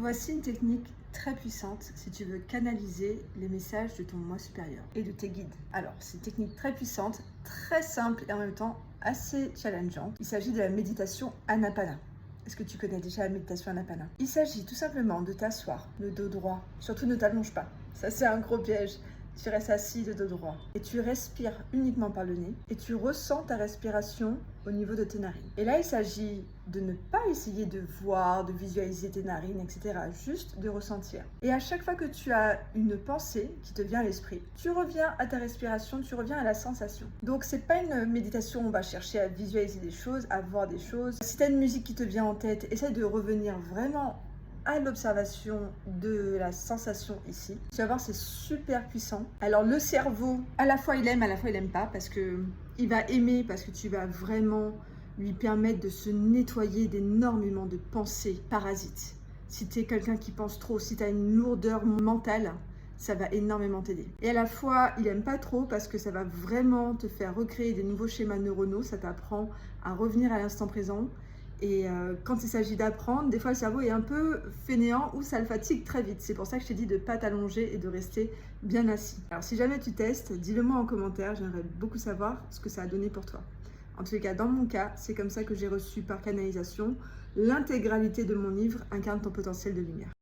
Voici une technique très puissante si tu veux canaliser les messages de ton moi supérieur et de tes guides. Alors, c'est une technique très puissante, très simple et en même temps assez challengeante. Il s'agit de la méditation Anapana. Est-ce que tu connais déjà la méditation Anapana? Il s'agit tout simplement de t'asseoir, le dos droit. Surtout ne t'allonge pas, ça c'est un gros piège. Tu restes assis le dos droit et tu respires uniquement par le nez et tu ressens ta respiration au niveau de tes narines. Et là, il s'agit de ne pas essayer de voir, de visualiser tes narines, etc. Juste de ressentir. Et à chaque fois que tu as une pensée qui te vient à l'esprit, tu reviens à ta respiration, tu reviens à la sensation. Donc, c'est pas une méditation où on va chercher à visualiser des choses, à voir des choses. Si tu as une musique qui te vient en tête, essaie de revenir vraiment à l'observation de la sensation ici. Tu vas voir, c'est super puissant. Alors le cerveau, à la fois il aime, à la fois il aime pas, parce que il va aimer, parce que tu vas vraiment lui permettre de se nettoyer d'énormément de pensées parasites. Si tu es quelqu'un qui pense trop, si tu as une lourdeur mentale, ça va énormément t'aider. Et à la fois, il aime pas trop parce que ça va vraiment te faire recréer des nouveaux schémas neuronaux, ça t'apprend à revenir à l'instant présent. Et quand il s'agit d'apprendre, des fois le cerveau est un peu fainéant ou ça le fatigue très vite. C'est pour ça que je t'ai dit de ne pas t'allonger et de rester bien assis. Alors si jamais tu testes, dis-le moi en commentaire, j'aimerais beaucoup savoir ce que ça a donné pour toi. En tous les cas, dans mon cas, c'est comme ça que j'ai reçu par canalisation l'intégralité de mon livre Incarne ton potentiel de lumière.